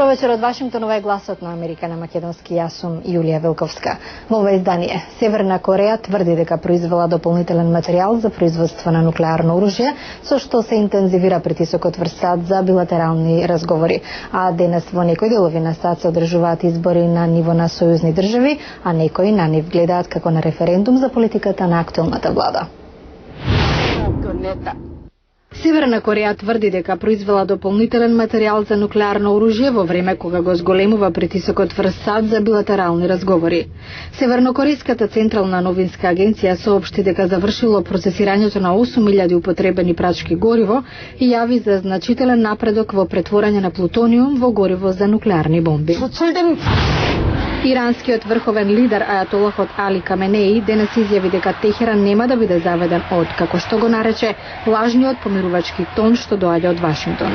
Добро вечер од Вашингтон, ова е гласот на Америка на македонски. Јас сум Јулија Велковска. Во ова издание, Северна Кореја тврди дека произвела дополнителен материјал за производство на нуклеарно оружје, со што се интензивира притисокот врз САД за билатерални разговори. А денес во некои делови на САД се одржуваат избори на ниво на сојузни држави, а некои на нив гледаат како на референдум за политиката на актуелната влада. Северна Кореја тврди дека произвела дополнителен материјал за нуклеарно оружје во време кога го зголемува притисокот врз САД за билатерални разговори. Севернокорејската централна новинска агенција соопшти дека завршило процесирањето на 8000 употребени прачки гориво и јави за значителен напредок во претворање на плутониум во гориво за нуклеарни бомби. Иранскиот врховен лидер Ајатолахот Али Каменеи денес изјави дека Техеран нема да биде заведен од, како што го нарече, лажниот помирувачки тон што доаѓа од Вашингтон.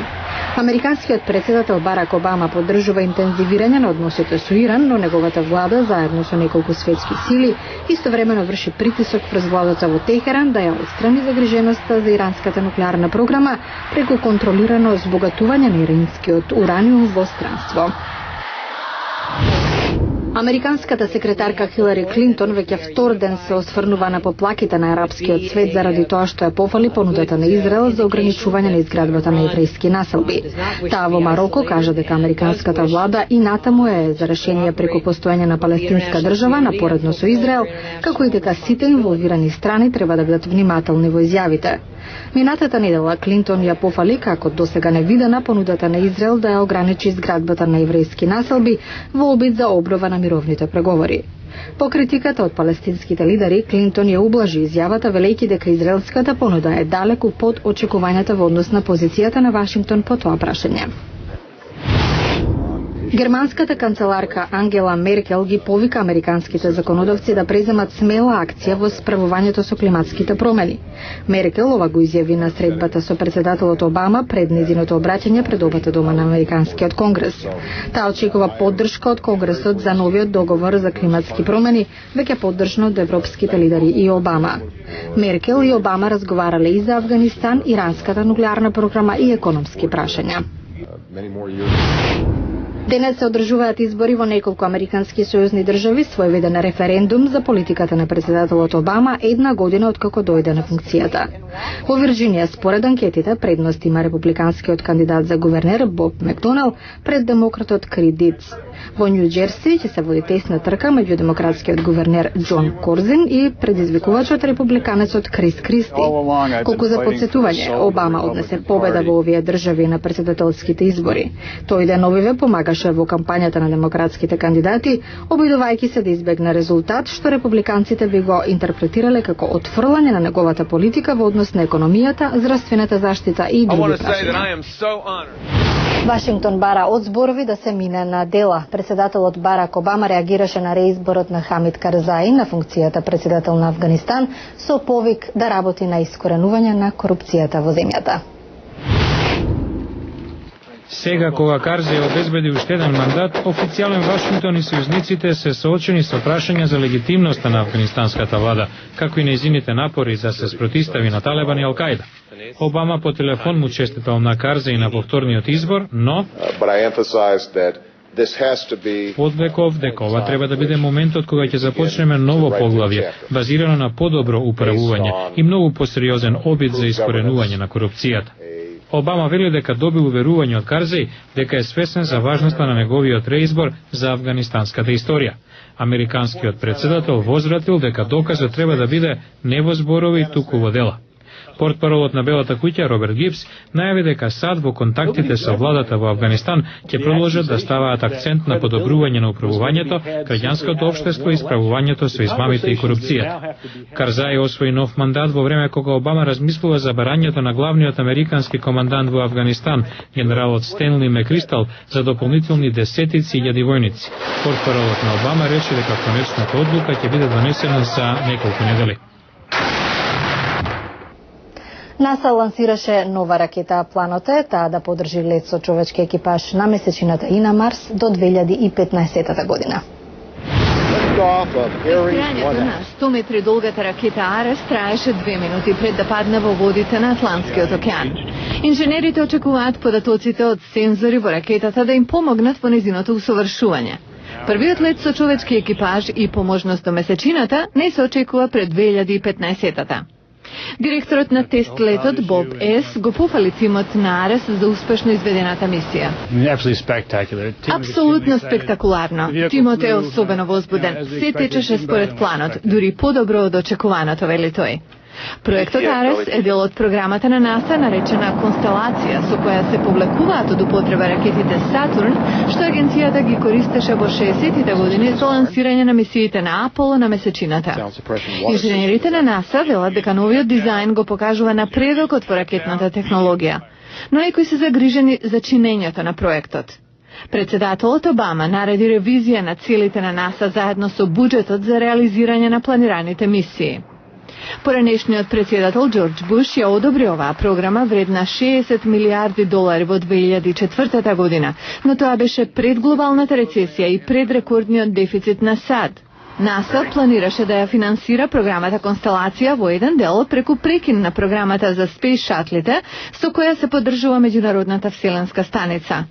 Американскиот председател Барак Обама поддржува интензивирање на односите со Иран, но неговата влада, заедно со неколку светски сили, истовремено врши притисок врз владата во Техеран да ја отстрани загриженоста за иранската нуклеарна програма преку контролирано збогатување на иранскиот ураниум во странство. Американската секретарка Хилари Клинтон веќе втор ден се осврнува на поплаките на арапскиот свет заради тоа што ја пофали понудата на Израел за ограничување на изградбата на еврејски населби. Таа во Мароко кажа дека американската влада и натаму е за решение преку постоење на палестинска држава напоредно со Израел, како и дека сите инволвирани страни треба да бидат внимателни во изјавите. Минатата недела Клинтон ја пофали како досега невидена понудата на Израел да ја ограничи изградбата на еврејски населби во обид за обнова на мировните преговори. По критиката од палестинските лидери, Клинтон ја ублажи изјавата велејќи дека израелската понуда е далеку под очекувањата во однос на позицијата на Вашингтон по тоа прашање. Германската канцеларка Ангела Меркел ги повика американските законодавци да преземат смела акција во справувањето со климатските промени. Меркел ова го изјави на средбата со председателот Обама пред нејзиното обраќање пред обата дома на Американскиот конгрес. Таа очекува поддршка од Конгресот за новиот договор за климатски промени, веќе поддржан од европските лидери и Обама. Меркел и Обама разговарале и за Афганистан, иранската нуклеарна програма и економски прашања. Денес се одржуваат избори во неколку американски сојузни држави, своевиден референдум за политиката на председателот Обама една година откако дојде на функцијата. Во Вирџинија, според анкетите, предност има републиканскиот кандидат за гувернер Боб Макдонал пред демократот Крис Диц. Во Њу Џерси ќе се води тесна трка меѓу демократскиот гувернер Џон Корзин и предизвикувачот републиканецот Крис Кристи. Колку за подсетување, Обама однесе победа во овие држави на председателските избори. Тој деновиве помагаше во кампањата на демократските кандидати, обидувајќи се да избегне резултат што републиканците би го интерпретирале како отфрлање на неговата политика во однос на економијата, здравствената заштита и други прашања. Вашингтон бара од зборови да се мине на дела. Председателот Барак Обама реагираше на реизборот на Хамид Карзаи на функцијата председател на Афганистан со повик да работи на искоренување на корупцијата во земјата. Сега, кога Карзаи обезбеди уште еден мандат, официјален Вашингтон и сојузниците се соочени со прашања за легитимноста на афганистанската влада, како и нејзините напори за се спротистави на Талебан и Ал-Каида. Обама по телефон му честитал на Карзаи на повторниот избор, но подвеков дека ова треба да биде моментот кога ќе започнеме ново поглавје, базирано на подобро управување и многу посериозен обид за искоренување на корупцијата. Обама вели дека добил уверување од Карзаи дека е свесен за важноста на неговиот реизбор за афганистанската историја. Американскиот председател возвратил дека доказот треба да биде не во зборови, туку во дела. Портпаролот на Белата куќа Роберт Гибс најави дека САД во контактите со владата во Афганистан ќе продолжат да ставаат акцент на подобрување на управувањето, граѓанското општество и справувањето со измамите и корупцијата. Карзаи освои нов мандат во време кога Обама размислува за барањето на главниот американски командант во Афганистан, генералот Стенли Мекристал, за дополнителни десетици илјади војници. Портпаролот на Обама рече дека конечната одлука ќе биде донесена за неколку недели. НАСА лансираше нова ракета Планоте, таа да подржи лет со човечки екипаж на месечината и на Марс до 2015 година. Стреањето на 100 метри долгата ракета Арес траеше 2 минути пред да падне во водите на Атлантскиот океан. Инженерите очекуваат податоците од сензори во ракетата да им помогнат во незиното усовршување. Првиот лет со човечки екипаж и поможност до месечината не се очекува пред 2015-та. Директорот на тест летот Боб Ес го пофали тимот на Арес за успешно изведената мисија. Апсолутно спектакуларно. Тимот е особено возбуден. Се течеше според планот, дури подобро од очекуваното, вели тој. Проектот Арес е дел од програмата на НАСА наречена Констелација, со која се повлекуваат од употреба ракетите Сатурн, што агенцијата ги користеше во 60-тите години за лансирање на мисиите на Аполо на месечината. Инженерите на НАСА велат дека новиот дизајн го покажува напредокот во ракетната технологија, но некои се загрижени за чинењето на проектот. Председателот Обама нареди ревизија на целите на НАСА заедно со буџетот за реализирање на планираните мисии. Поранешниот председател Џорџ Буш ја одобри оваа програма вредна $60 милиарди во 2004 година, но тоа беше пред глобалната рецесија и пред рекордниот дефицит на САД. НАСА планираше да ја финансира програмата Констелација во еден дел преку прекин на програмата за спејс шатлите, со која се поддржува меѓународната вселенска станица.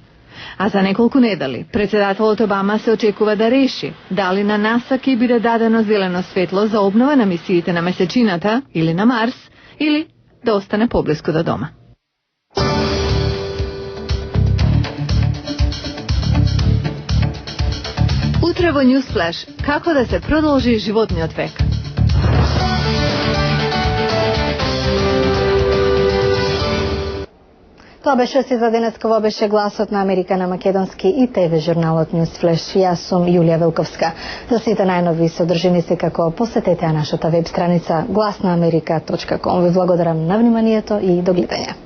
А за неколку недели председателот Обама се очекува да реши дали на НАСА ќе биде дадено зелено светло за обнова на мисиите на месечината или на Марс, или да остане поблиску до дома. Утре во Newsflash, како да се продолжи животниот век. Тоа беше се за денес, кога беше гласот на Америка на македонски и ТВ журналот Newsflash. Јас сум Јулија Велковска. За сите најнови содржини секако посетете нашата веб страница glasnaamerika.com. Ви благодарам на вниманието и до гледање.